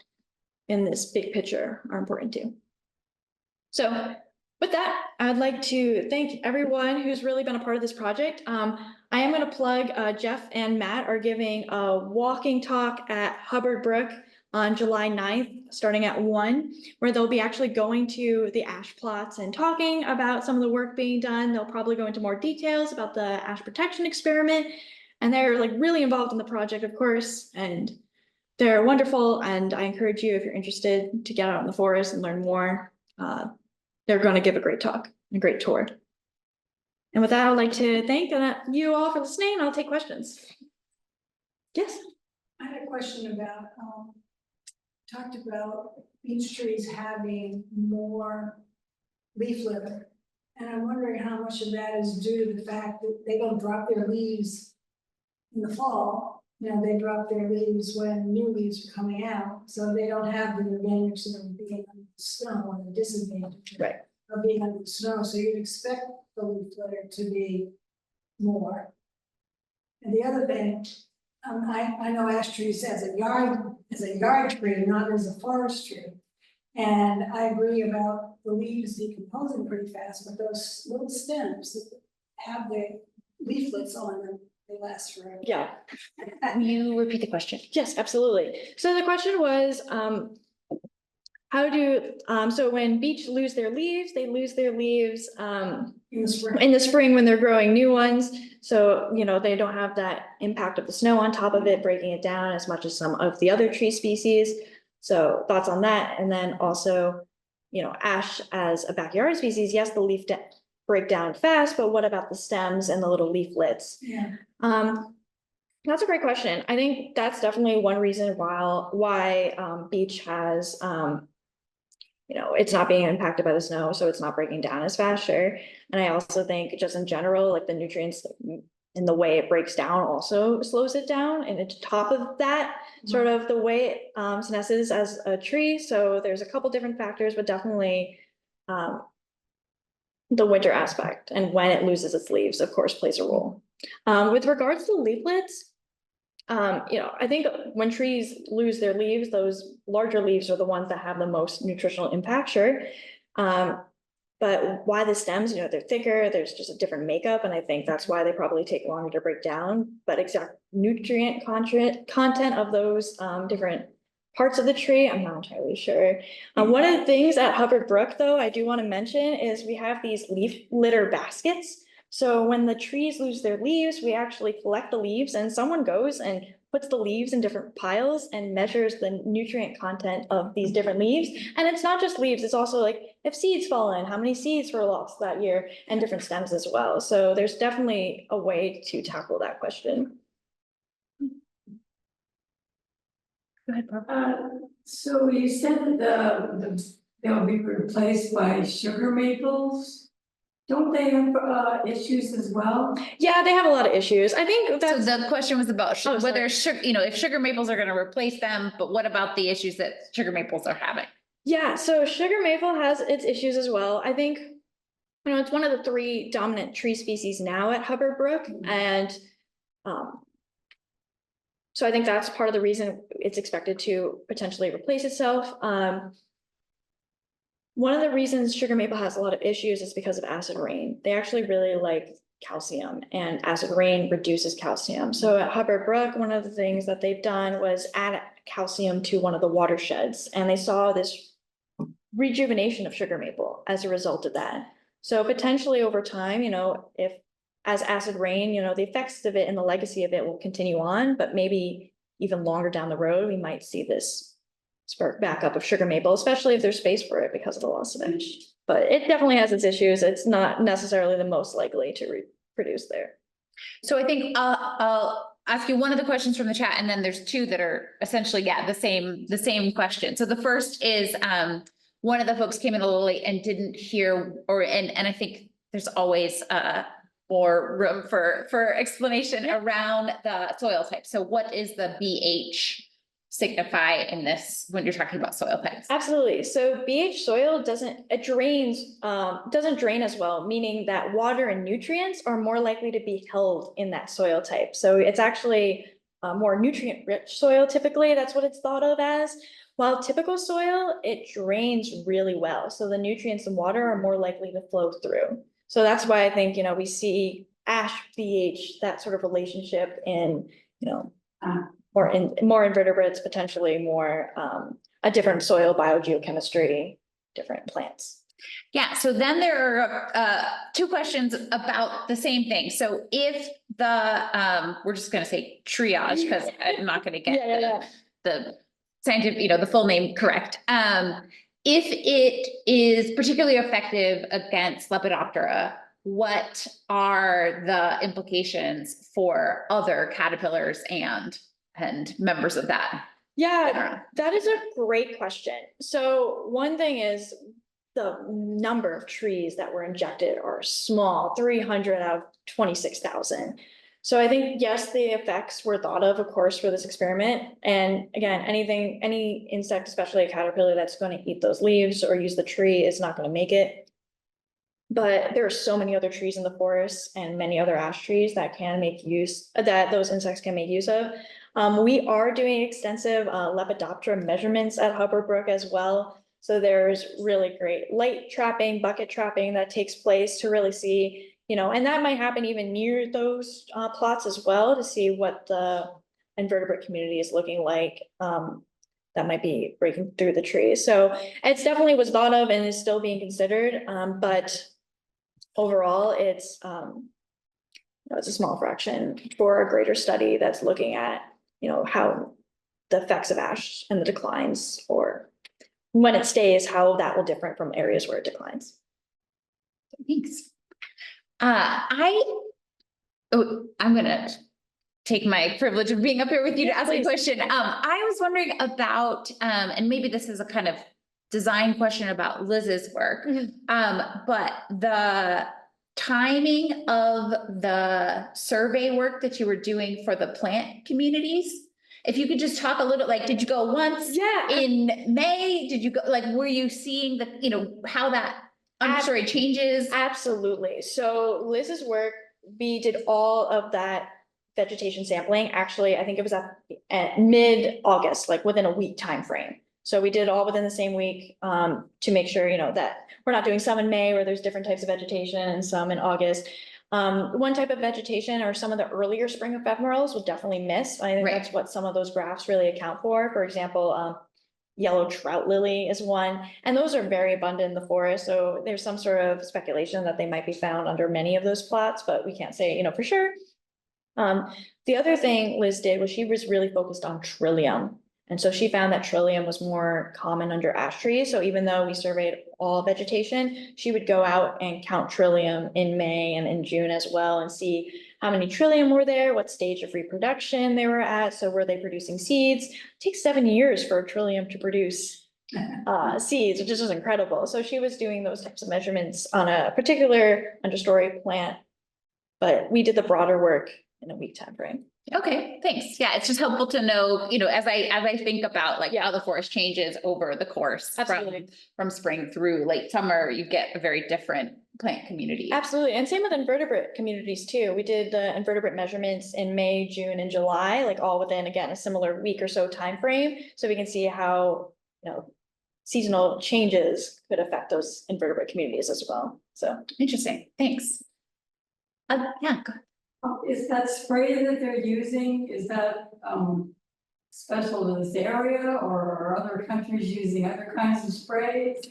in this big picture are important too. So with that, I'd like to thank everyone who's really been a part of this project. I am going to plug Jeff and Matt are giving a walking talk at Hubbard Brook on July 9th, starting at 1, where they'll be actually going to the ash plots and talking about some of the work being done. They'll probably go into more details about the ash protection experiment. And they're really involved in the project, of course, and they're wonderful. And I encourage you, if you're interested, to get out in the forest and learn more. They're going to give a great talk, a great tour. And with that, I'd like to thank you all for listening, and I'll take questions. Yes? I had a question about, talked about beech trees having more leaf litter. And I'm wondering how much of that is due to the fact that they don't drop their leaves in the fall. They drop their leaves when new leaves are coming out. So they don't have the advantage of being on the snow or the disadvantage Right. of being under the snow, so you'd expect the leaf litter to be more. And the other thing, I know ash trees as a yard tree, not as a forest tree. And I agree about the leaves decomposing pretty fast, but those little stems that have the leaflets on them, they last forever. Yeah. Will you repeat the question? Yes, absolutely. So the question was, how do, so when beech lose their leaves, they lose their leaves, In the spring. in the spring when they're growing new ones. So, you know, they don't have that impact of the snow on top of it, breaking it down as much as some of the other tree species. So thoughts on that. And then also, you know, ash as a backyard species, yes, the leaf break down fast, but what about the stems and the little leaflets? Yeah. That's a great question. I think that's definitely one reason why beech has, you know, it's not being impacted by the snow, so it's not breaking down as fast, sure. And I also think just in general, like the nutrients and the way it breaks down also slows it down. And it's top of that, sort of the way it senesces as a tree. So there's a couple different factors, but definitely the winter aspect and when it loses its leaves, of course, plays a role. With regards to leaflets, you know, I think when trees lose their leaves, those larger leaves are the ones that have the most nutritional impact, sure. But why the stems, you know, they're thicker, there's just a different makeup, and I think that's why they probably take longer to break down. But exact nutrient content of those different parts of the tree, I'm not entirely sure. One of the things at Hubbard Brook, though, I do want to mention is we have these leaf litter baskets. So when the trees lose their leaves, we actually collect the leaves and someone goes and puts the leaves in different piles and measures the nutrient content of these different leaves. And it's not just leaves, it's also like if seeds fall in, how many seeds were lost that year, and different stems as well. So there's definitely a way to tackle that question. Go ahead, Barbara. So you said that they'll be replaced by sugar maples. Don't they have issues as well? Yeah, they have a lot of issues. I think So that's, the question was about Oh, whether sugar, you know, if sugar maples are gonna replace them, but what about the issues that sugar maples are having? yeah, so sugar maple has its issues as well. I think, you know, it's one of the 3 dominant tree species now at Hubbard Brook, and so I think that's part of the reason it's expected to potentially replace itself. One of the reasons sugar maple has a lot of issues is because of acid rain. They actually really like calcium, and acid rain reduces calcium. So at Hubbard Brook, one of the things that they've done was add calcium to one of the watersheds, and they saw this rejuvenation of sugar maple as a result of that. So potentially over time, you know, if as acid rain, you know, the effects of it and the legacy of it will continue on, but maybe even longer down the road, we might see this spark back up of sugar maple, especially if there's space for it because of the loss of ash. But it definitely has its issues. It's not necessarily the most likely to reproduce there. So I think I'll ask you one of the questions from the chat, and then there's 2 that are essentially, yeah, the same question. So the first is, one of the folks came in a little late and didn't hear, and I think there's always more room for explanation around the soil type. So what is the BH signify in this when you're talking about soil types? Absolutely. So BH soil doesn't drain as well, meaning that water and nutrients are more likely to be held in that soil type. So it's actually a more nutrient rich soil. Typically, that's what it's thought of as. While typical soil, it drains really well. So the nutrients and water are more likely to flow through. So that's why I think, you know, we see ash BH, that sort of relationship in, you know, more invertebrates, potentially more a different soil biogeochemistry, different plants. Yeah, so then there are 2 questions about the same thing. So if the we're just gonna say triage, because I'm not gonna get the scientific, you know, the full name correct. If it is particularly effective against Lepidoptera, what are the implications for other caterpillars and members of that? Yeah, that is a great question. So one thing is the number of trees that were injected are small, 300 out of 26,000. So I think, yes, the effects were thought of course, for this experiment. And again, any insect, especially a caterpillar that's going to eat those leaves or use the tree is not going to make it. But there are so many other trees in the forest and many other ash trees that can make use, that those insects can make use of. We are doing extensive Lepidoptera measurements at Hubbard Brook as well. So there's really great light trapping, bucket trapping that takes place to really see, and that might happen even near those plots as well, to see what the invertebrate community is looking like. That might be breaking through the trees. So it's definitely was thought of and is still being considered, but overall, it's it's a small fraction for a greater study that's looking at, how the effects of ash and the declines, or when it stays, how that will differ from areas where it declines. Thanks. I'm gonna take my privilege of being up here with you to ask a question. I was wondering about, and maybe this is a kind of design question about Liz's work. But the timing of the survey work that you were doing for the plant communities, if you could just talk a little, like, did you go once? Yeah. In May? Did you go, like, were you seeing the, how that understory changes? Absolutely. So Liz's work, we did all of that vegetation sampling. Actually, I think it was at mid-August, like within a week time frame. So we did it all within the same week to make sure, that we're not doing some in May where there's different types of vegetation and some in August. One type of vegetation or some of the earlier spring ephemerals will definitely miss. I think that's what some of those graphs really account for. For example, yellow trout lily is one, and those are very abundant in the forest. So there's some sort of speculation that they might be found under many of those plots, but we can't say, for sure. The other thing Liz did was she was really focused on trillium. And so she found that trillium was more common under ash trees. So even though we surveyed all vegetation, she would go out and count trillium in May and in June as well, and see how many trillium were there, what stage of reproduction they were at. So were they producing seeds? It takes 7 years for a trillium to produce seeds, which is just incredible. So she was doing those types of measurements on a particular understory plant, but we did the broader work in a week time frame. Okay, thanks. Yeah, it's just helpful to know, as I think about like how the forest changes over the course from spring through late summer, you get a very different plant community. Absolutely. And same with invertebrate communities too. We did the invertebrate measurements in May, June, and July, like all within, again, a similar week or so time frame. So we can see how, seasonal changes could affect those invertebrate communities as well. So interesting. Thanks. Yeah, go ahead. Is that spray that they're using, is that special to this area, or are other countries using other kinds of sprays?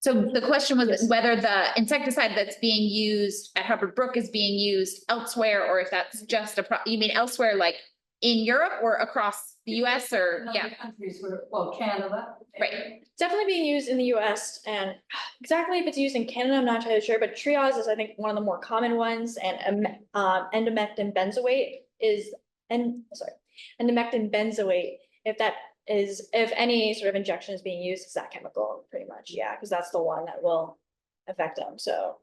So the question was whether the insecticide that's being used at Hubbard Brook is being used elsewhere, or if that's just you mean elsewhere, like in Europe or across the US or Other countries where, well, Canada. Right. definitely being used in the US, and exactly if it's used in Canada, I'm not entirely sure, but triage is, I think, one of the more common ones, and endomectin benzoate is, endomectin benzoate, if any sort of injection is being used, it's that chemical pretty much, yeah, because that's the one that will affect them. So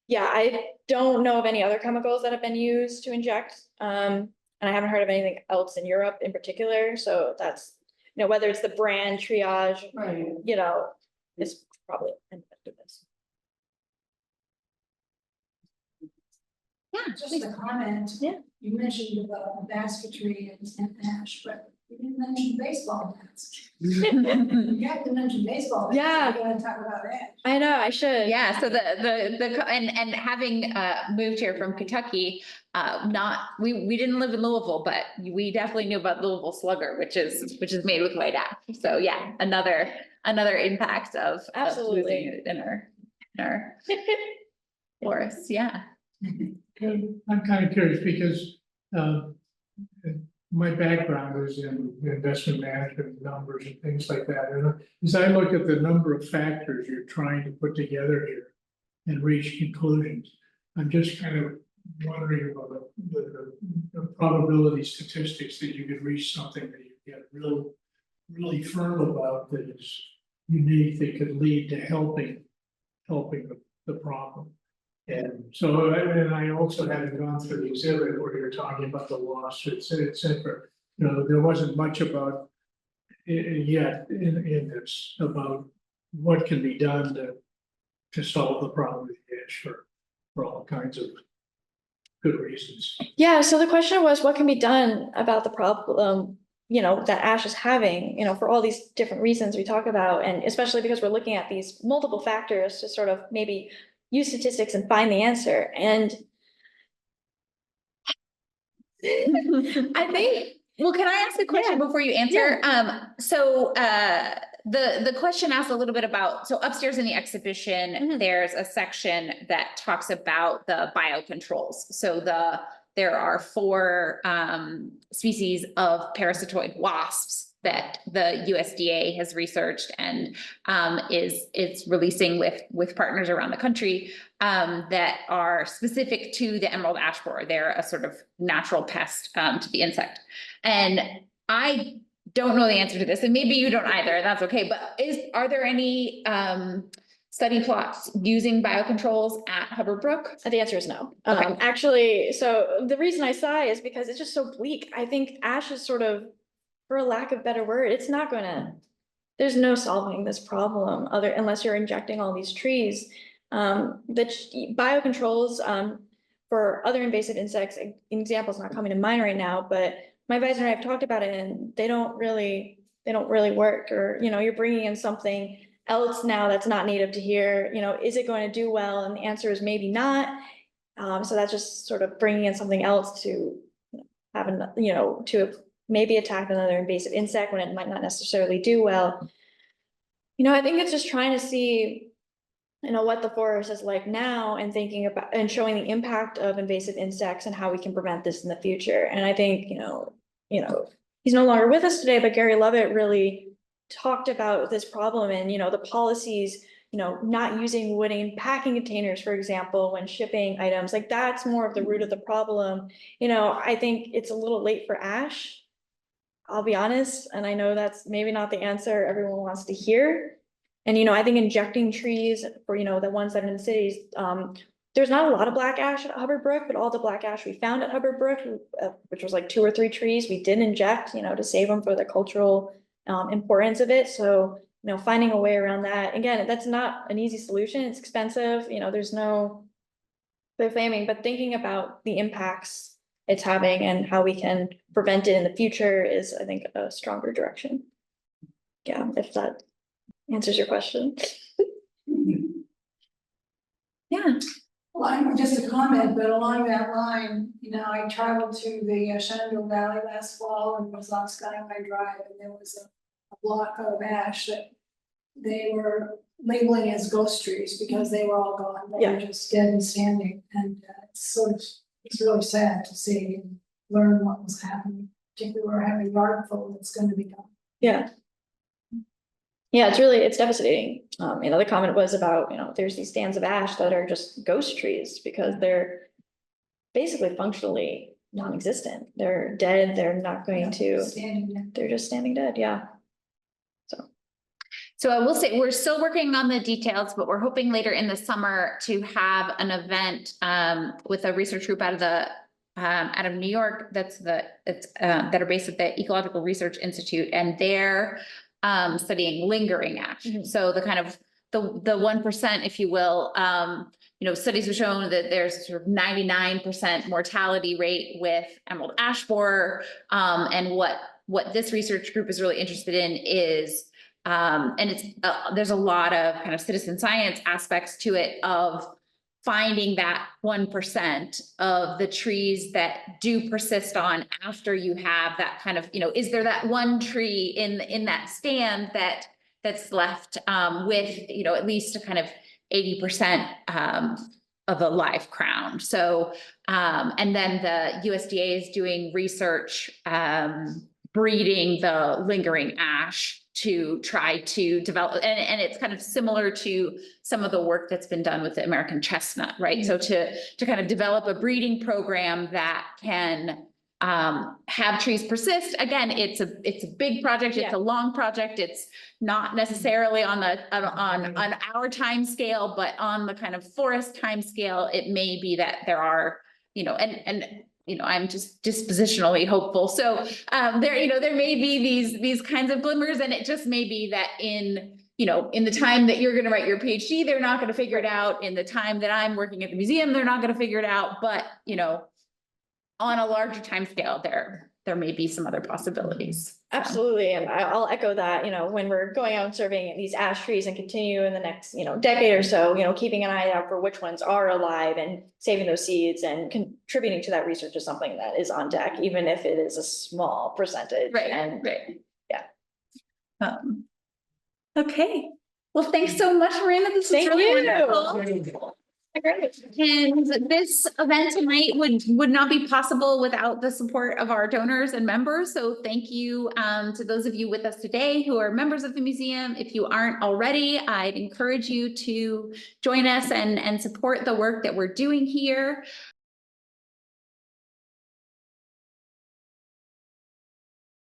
yeah, I don't know of any other chemicals that have been used to inject, and I haven't heard of anything else in Europe in particular. So that's, whether it's the brand triage, Right. it's probably effectiveness. Yeah, Just a comment. Yeah. You mentioned about basketry and ash, but you didn't mention baseball bats. You have to mention baseball bats. Yeah. You gotta talk about ash. I know, I should. Yeah, so and having moved here from Kentucky, we didn't live in Louisville, but we definitely knew about Louisville slugger, which is made with white ash. So yeah, another impact of Absolutely. losing it in our forests. Yeah. I'm kind of curious because my background is in investment management, numbers and things like that. And as I look at the number of factors you're trying to put together here and reach conclusions, I'm just kind of wondering about the probability statistics that you could reach something that you get really firm about, that is unique, that could lead to helping the problem. And so, and I also hadn't gone through the exhibit where you're talking about the lawsuits, et cetera. There wasn't much about it yet in this about what can be done to solve the problem with the ash for all kinds of good reasons. Yeah, so the question was, what can be done about the problem, that ash is having, for all these different reasons we talk about, and especially because we're looking at these multiple factors to sort of maybe use statistics and find the answer. And I think, well, can I ask a question before you answer? The question asked a little bit about, so upstairs in the exhibition, there's a section that talks about the biocontrols. So there are 4 species of parasitoid wasps that the USDA has researched and it's releasing with partners around the country that are specific to the emerald ash borer. They're a sort of natural pest to the insect. And I don't know the answer to this, and maybe you don't either, and that's okay, but are there any study plots using biocontrols at Hubbard Brook? the answer is no. Okay. Actually, so the reason I sigh is because it's just so bleak. I think ash is sort of, for a lack of better word, it's not there's no solving this problem unless you're injecting all these trees. The biocontrols for other invasive insects, an example's not coming to mind right now, but my advisor and I have talked about it, and they don't really work. Or, you're bringing in something else now that's not native to here, is it going to do well? And the answer is maybe not. So that's just sort of bringing in something else to have, to maybe attack another invasive insect when it might not necessarily do well. I think it's just trying to see, what the forest is like now, and thinking about and showing the impact of invasive insects and how we can prevent this in the future. And I think, he's no longer with us today, but Gary Lovett really talked about this problem and, the policies, not using wooden packing containers, for example, when shipping items. Like, that's more of the root of the problem. I think it's a little late for ash, I'll be honest, and I know that's maybe not the answer everyone wants to hear. And, I think injecting trees for, the ones that are in the cities, there's not a lot of black ash at Hubbard Brook, but all the black ash we found at Hubbard Brook, which was like 2 or 3 trees, we did inject, to save them for the cultural importance of it. So, finding a way around that. Again, that's not an easy solution. It's expensive. There's no clear flaming, but thinking about the impacts it's having and how we can prevent it in the future is, I think, a stronger direction. Yeah, if that answers your question. Yeah. Well, I'm just a comment, but along that line, I traveled to the Shenandoah Valley last fall and was on Skyway Drive, and there was a block of ash that they were labeling as ghost trees because they were all gone. They were just dead and standing, and it's really sad to see and learn what was happening. Particularly, we're having a yard full that's going to be gone. Yeah. Yeah, it's devastating. The comment was about, there's these stands of ash that are just ghost trees because they're basically functionally non-existent. They're dead. They're not going to, they're just standing dead. Yeah. So I will say, we're still working on the details, but we're hoping later in the summer to have an event with a research group out of New York that are based at the Ecological Research Institute, and they're studying lingering ash. So the kind of the 1%, if you will, studies have shown that there's sort of 99% mortality rate with emerald ash borer. And what this research group is really interested in is, and it's there's a lot of kind of citizen science aspects to it, of finding that 1% of the trees that do persist on after you have that kind of, is there that one tree in that stand that's left with, at least a kind of 80% of a live crown. So, and then the USDA is doing research breeding the lingering ash to try to develop, and it's kind of similar to some of the work that's been done with the American chestnut, right? So to kind of develop a breeding program that can have trees persist. Again, it's a big project. It's a long project. It's not necessarily on our time scale, but on the kind of forest time scale, it may be that there are, I'm just dispositionally hopeful. So there may be these kinds of glimmers, and it just may be that in you know, in the time that you're gonna write your PhD, they're not gonna figure it out. In the time that I'm working at the museum, they're not gonna figure it out, but, you know, on a larger time scale, there may be some other possibilities. So. Absolutely, and I'll echo that, you know, when we're going out and surveying these ash trees and continue in the next, you know, decade or so, you know, keeping an eye out for which ones are alive and saving those seeds and contributing to that research is something that is on deck, even if it is a small percentage. Right, And right. yeah. Okay, well, thanks so much, Miranda. This was Thank really you. wonderful. And this event tonight would not be possible without the support of our donors and members. So thank you to those of you with us today who are members of the museum. If you aren't already, I'd encourage you to join us and support the work that we're doing here.